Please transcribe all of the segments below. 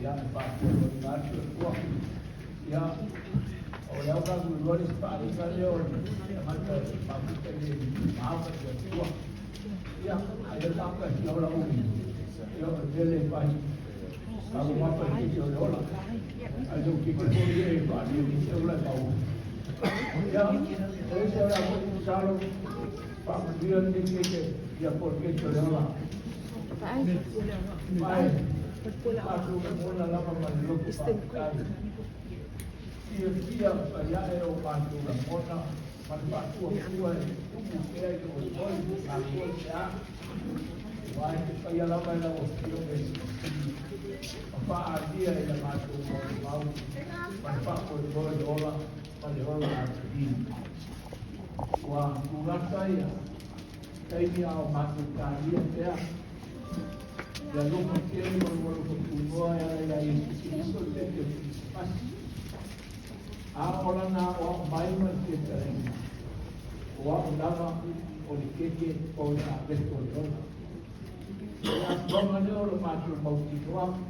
ya Paco Nacho ya o ya udah duluan sekali kali orang macam Paco tadi maaf ya ya ada apa sih orang ini ya dia lepas kalau apa sih orang ada kita boleh pak dia ulah tahu ya saya orang selalu Pak dia ni dia porque orang baik aku mula lama meneluk Pak dia saya bantu mona manfaat kuat tubuh saya itu aku ya wah saya lama apa dia yang masuk mau manfaat kuat orang pada orang ini wah kurang saya dia masuk kalian ya dan lupa kiri berbuat yang itu pas orang nak orang main macam ni orang lama oleh kiri oleh apa tu yang orang orang masuk mau dibuat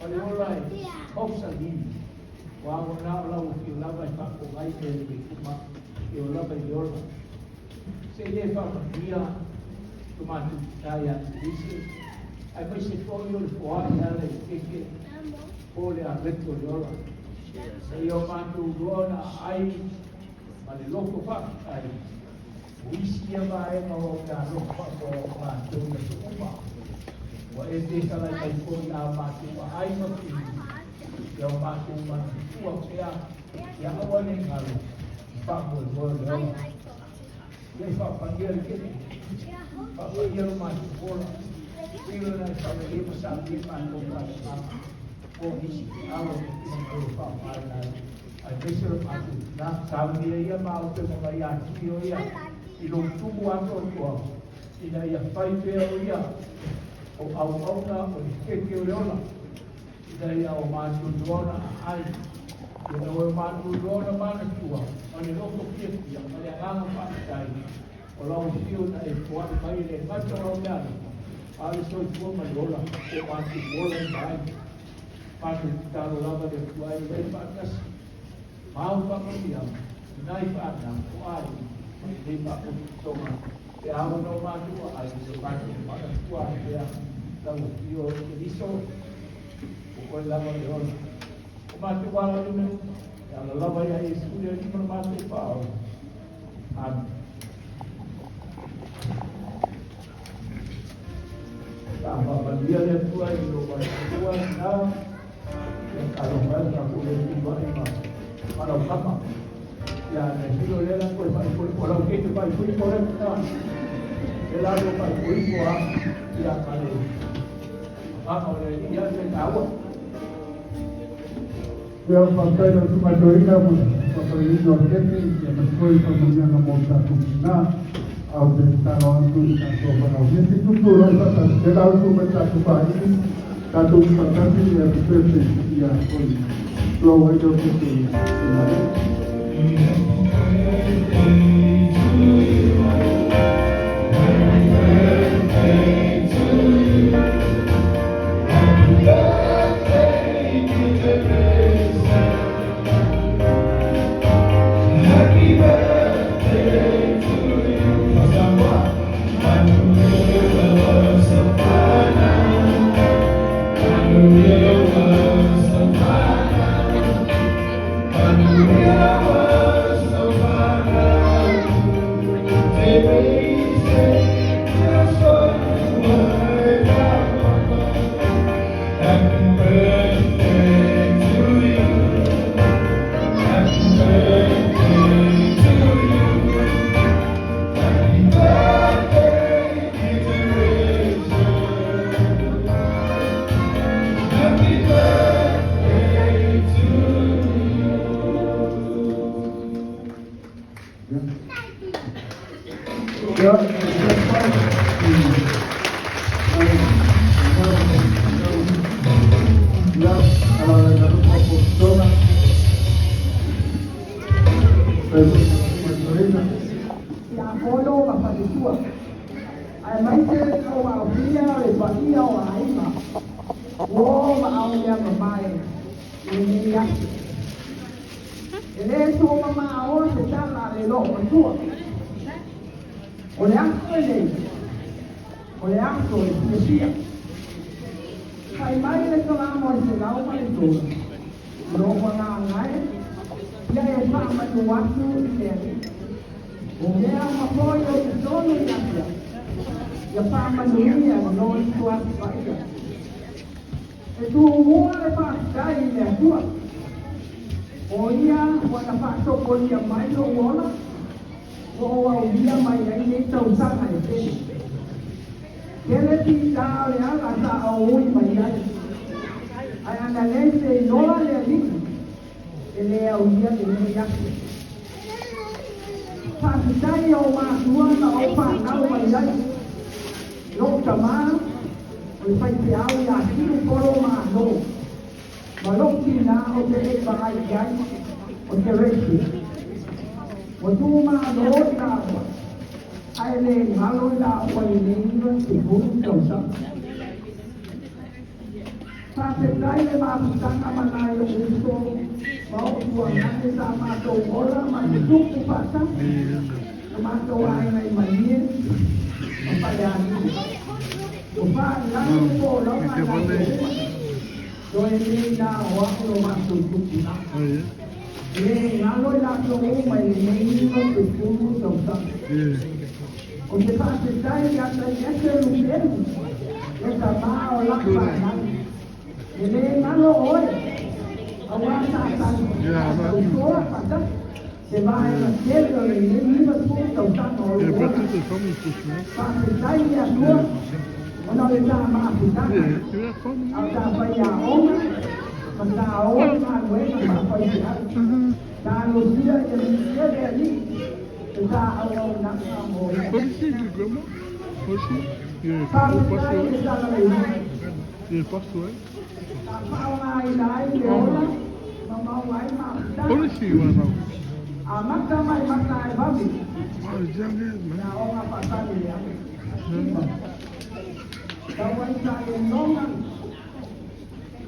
oleh orang kau sendiri orang nak lama tak kau ini cuma orang berjual saya faham dia cuma saya isi apa sih follow for ya que boleh abet tu saya bantu dona ai pada loko pak ai isi apa yang mau dah loko pak bantu semua wa ese kalau ai pun bantu ai mesti yang bantu kuat ya awal ni kalau pak boleh dia pak panggil kita pak panggil masuk bola dia nak sampai dia besar dia pandu pada polisi awal itu pak panggil ada sesuatu nak sampai dia mau tu membayar dia ilmu tubuh atau tua tidak ya fight dia au na ke orang tidak ya masuk dona ai dia masuk dona mana tua mana loko dia mana orang pakai orang siu na buat bayi le macam orang lain ada sesuatu manusia masuk bola baik masuk taruh lama dia buat bayi pakas mau pakai dia naik pada kuat di pakai toma dia awak nak masuk ada sesuatu pada kuat dia tahu dia risau pukul lama dia masuk bola tu kalau lama ya isu dia ni masuk pau Tambah dia yang tua itu tua dah kalau mereka boleh tiba lima kalau sama ya nanti dia nak kalau kita pakai orang kita dia lalu pakai orang dia kalau kalau dia tahu Yo pakai untuk majoria pun pakai ini yang sesuai kemudian nomor satu au de taron tu satu orang ini itu orang kata kalau tu macam bayi satu pasal dia seperti dia pun flow itu itu Wo ma au ya ma mai. Ini ya. Ele tu ma au se ta la le lo ma tu. Olha ele. Olha ele sia. Sai mai le to la mo se la o ma le tu. Lo ma na ngai. Ya e pa ma tu wa tu le. O mea ma foi o sono ya. Ya pa ma ni ya no tu a pa ya. E tu mua le pa kai le tua. O ia o na pa to ko ia mai no ona. O au ia mai ai nei tau sanga e te. Kele ti ta le ala ta au ui mai ai. Ai ana le se noa le ali. Ele au ia le nei yaki. Pa tai o ma tua na o pa na o mai ai. Lo tama o fai te au ia tiro poro ma no. Ma lo ki na o te e pa ai ai o te reiki. O tu ma no ta ai le malo da o i le ni te buru tau sa. Pa te tai le ma putanga ma na i o uso. Ma o tua na te sa ma to ora ma te tuku pata. Ma to ai nei ma nie. O pa ya ni. O pa la po lo ma na. Doi ni na o lo ma tu tuku na. E malo la to ma i le ni te buru tau sa. O te pāse tai a tai ese lupenu, e ta maa o lapa nani. E le malo oe, a wata tani, o toa pata, se vai na kere o le niwa tuta o tano o le pāse tai a tua, o na le tā maa pitana, a tā pai a ona, a tā oe maa nuena maa pai te atu. Tā no sia e le kere a ni, Aussi, comment? Aussi, il est pas souhait. Aussi, voilà. Jamais,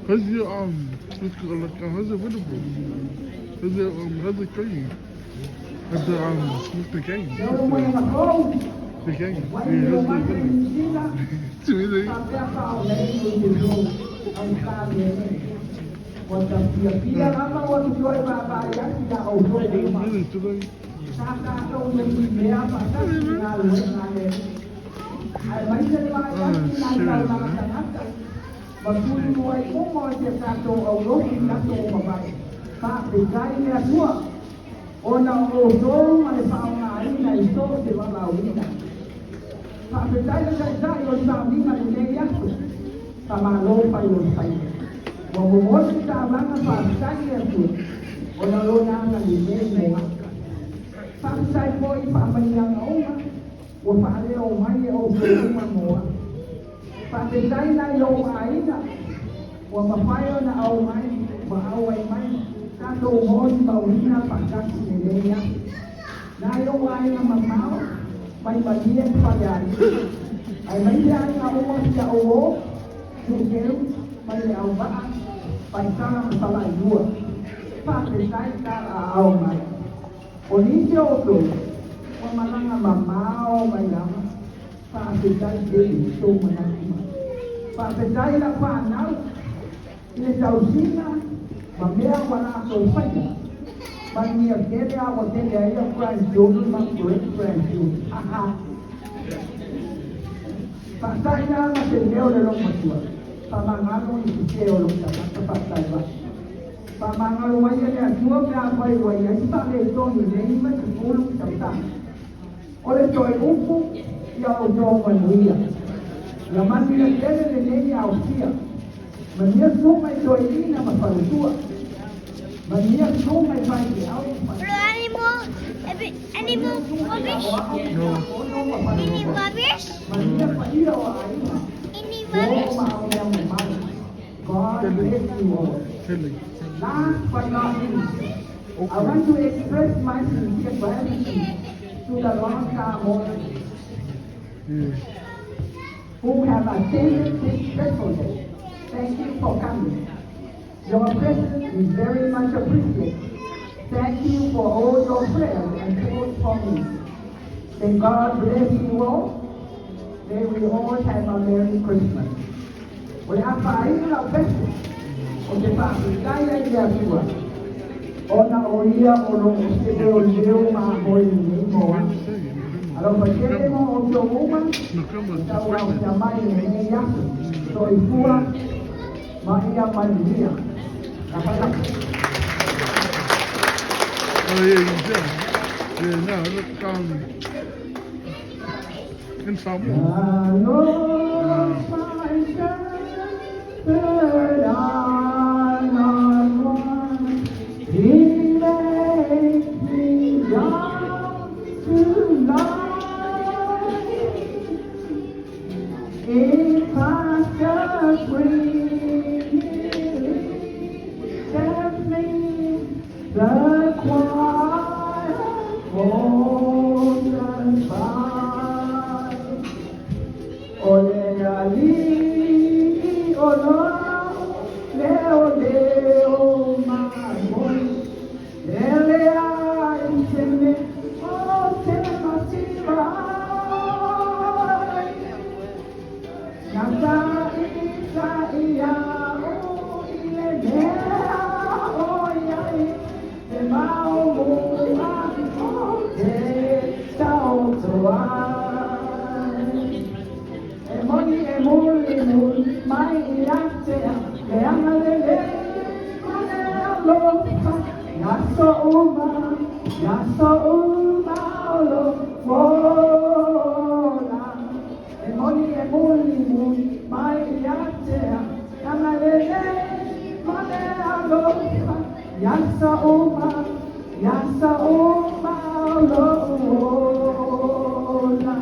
هذه هذا فيديو هذا كاين هذا اسمه كاين كاين Ona o solo ma le fauna ina I so se va la uina. Pa petai le kai o sa mina le nei yaku. Pa ma lo pa o sai. Wa mo mo ta banga pa sai le tu. Ona lo na na le nei mo. Pa sai poi pa ma ya na ona. Wa pa le o mai o so ma mo. Pa petai na yo aina. Wa ma pa yo na au mai. Wa au ai mai. Kato hoi maurina pakasi nerea. Na yo ai na mamao, mai malia pagari. Ai mai ai na o sia o, no quero, mai au ba, pai kala masala dua. Pa te sai kala au mai. O ni te o to, o malanga mamao mai lama. Pa te sai de so manakima. Pa te sai la pa nau, le sausina. Ma mea wana so whaia. Ma ni a kere a wa tele ai a grandchildren, ma great grandchildren. Aha. Pa sai na ma te leo le longa tua. Pa mangalo I te keo longa ta pa sai wa. Pa mangalo mai le a tua me a pai wa ia si pa le tonu nei ma te pulu ta ta. O le toi upu ia o to manuia. La mani le kere le nei a o sia. Mania suma I toi ina ma parutua. Mania suma I pai ki au. Animal rubbish? No. Any rubbish? Mania pai o aina. Any O rubbish? ma o mea mo mai. God bless you all. Last but not least, I want to express my sincere gratitude to the long-time owners who have attended this festival day Thank you for coming. Your presence is very much appreciated. Thank you for all your prayers and support for me. May God bless you all. May we all have a Merry Christmas. We have five our best. Okay, Pastor, kaya niya siya. Ona oia olo usebe o leo ma hoi ni moa. Alo pakele mo o tio uma. Tau au te amai ni yaku. So ifua ma ia malia. Kapala. Oh yeah, you did. Yeah, no, look in Samoa. But I'm not one. He makes me young to life. If I just breathe, tells me the quiet golden by. Ole ali, ole leo leo mamoi, ele ai seme o te masirai. Nasa isa iya o ile mea o yai, te mau mua o te tau toai. Emoni emuli mai iatea le amalele mane aloha yaso uma olo mola. Emoni emuli mai iatea amalele mane aloha yaso uma olo mola.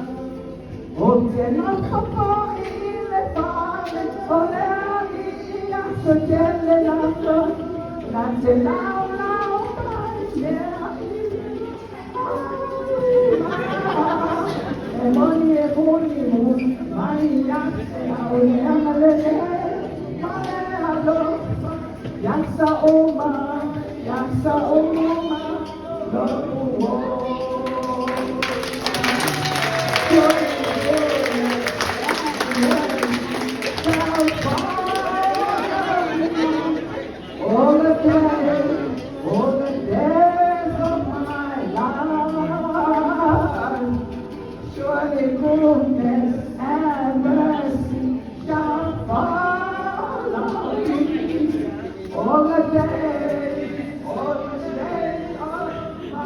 Ote no popo ile fale, ole alia so kele lato, na te lau emoni e buni mai yase ole amalele, male alo, yasa oma, lo all the days of my life, surely goodness and mercy shall follow me. All the days of my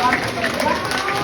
life.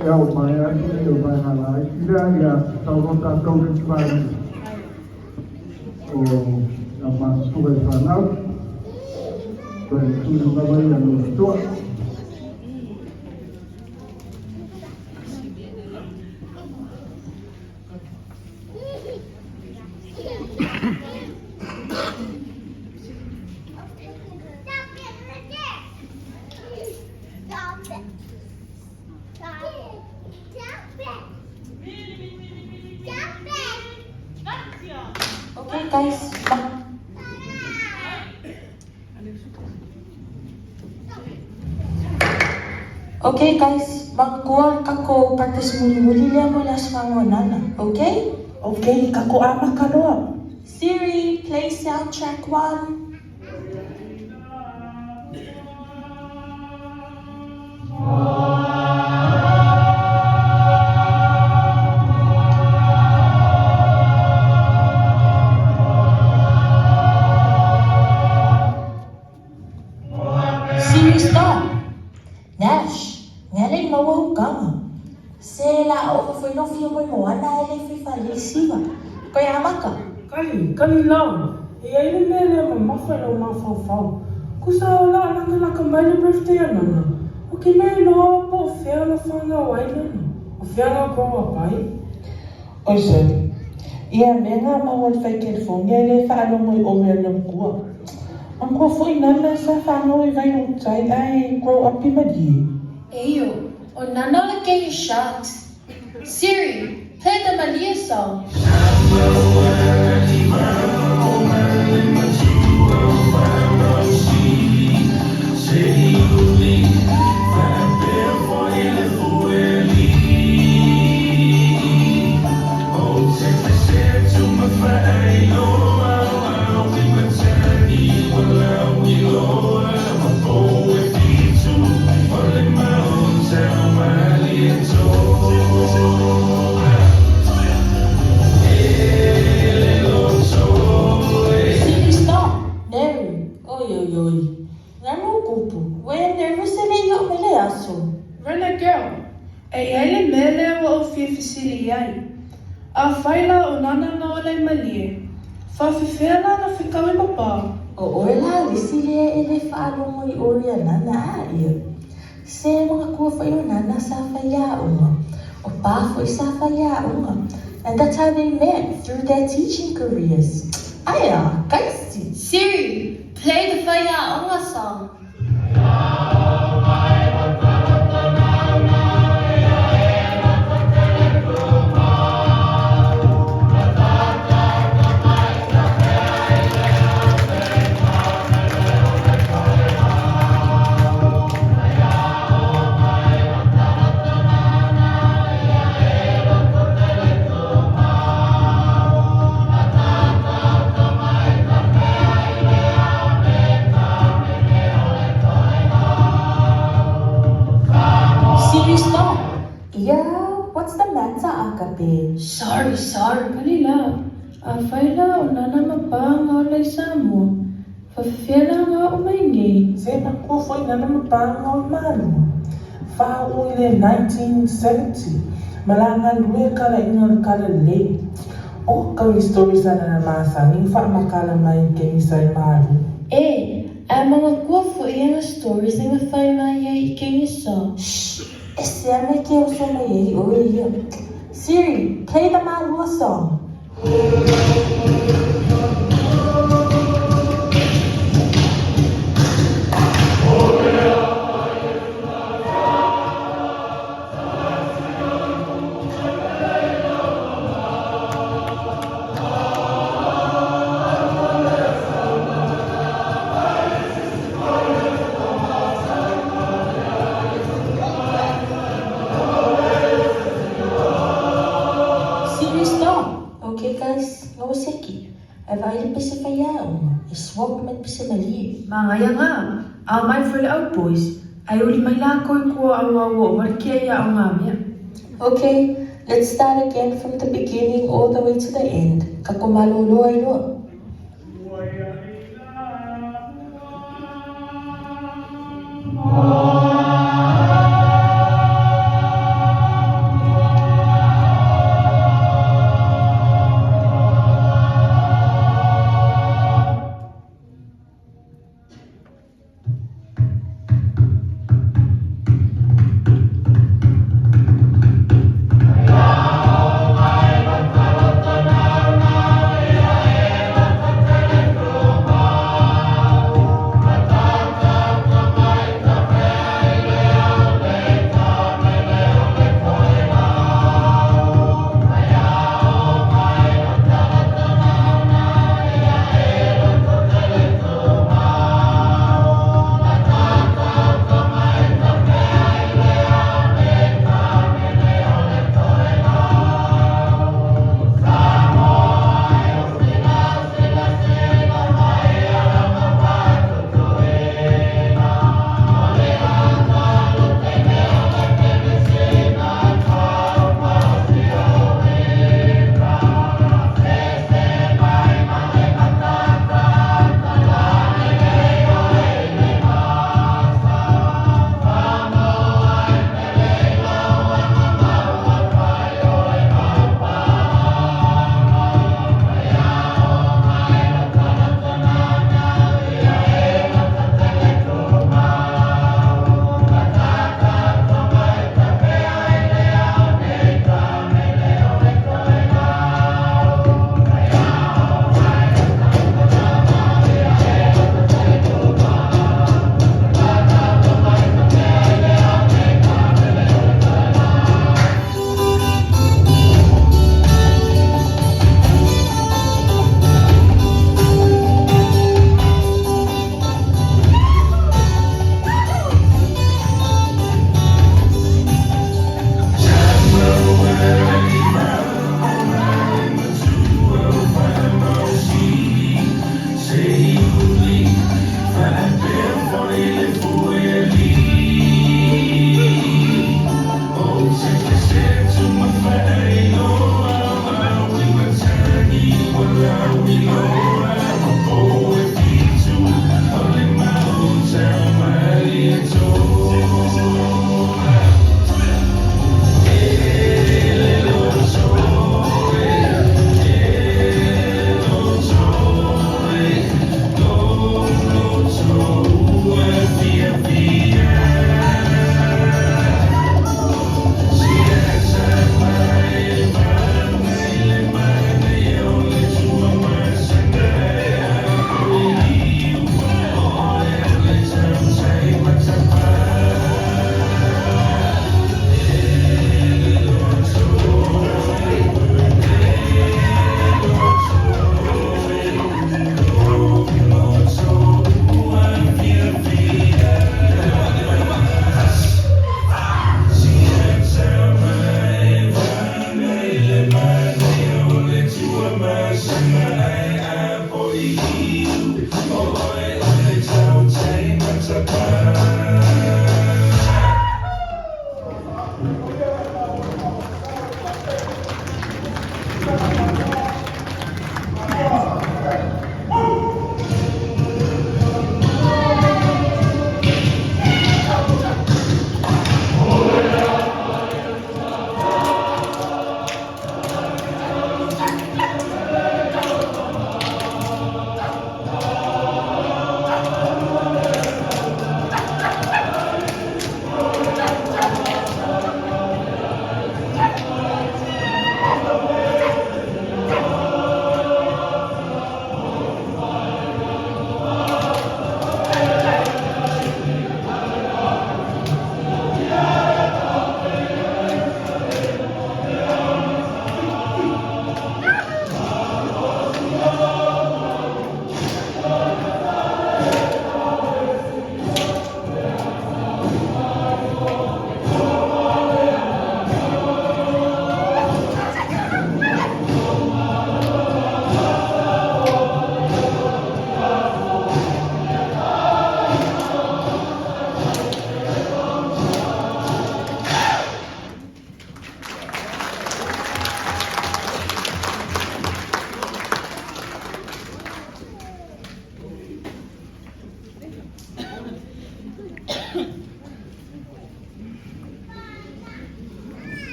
é o Maia, que eu vai lá, e daí a salvação de vários, a mastura sanal, tudo da Bahia no estou. Okay, guys. Okay, guys. Magkuha kako partes muli-muli lang mo las nana. Okay? Okay, kako ama ka doa. Siri, play soundtrack 1. Siri, stop. Nash, ngaling mawaw ka nga. Sela o foi no filme mo, ana ele foi falecida. Kaya ama ka. Kali lang. E aí ele me mafalo mafofo. Kusa wala na kambali birthday na. O que me lo po fea na fanga waila na. O fea na ko pai. Oise, ia menga mawal fai telefone, ele falo mo o me no kua. Ang ko foi nana sa fano e vai no tai ai grow up imadi. Eyo, o nana get you shot. Siri, play the Malia song. Siri, stop. Mary, oi. Ngano kupo? When nervous ele yo mele aso. Rena girl, ay hele mele wa o fifisiri yai. A faila o nana nga olay mali. Fafifela na fikawi papa. O orla, lisile ele falo mo i oriana na ayo. Se mga kuha fa yun na sa fayaong. O pa foi sa fayaong. And that's how they met through their teaching careers. Aya, kaisi. Siri, play the Faya Onga song. Siri, stop. Yeah, what's the matter, Akabe? Sorry. Kanila, a faila o nana mapa nga olay samo. Fafifela nga umaingi. Zena ko foi nana mapanga o mano. Fa o ile 1970. Malanga luwe kala ingon kala le. O kami stories na namasa. Ning fa makala may kemisay maru. Ang mga kuwafo iya nga stories nga Faya ikengi song. Shh, esse é que eu sou meio oi. Siri, play the Malua song. Siri, stop. Okay, guys, nga was aqui. Avali pa sa fayaong. Iswag man pa sa mali. Mga nga, my friend out boys. Ay uli may lakoy ko awawo. Markiya ang amya. Okay, let's start again from the beginning all the way to the end. Kakumaluluay lo.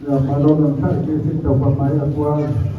Ya malongan sa kisi tau pamaya kuas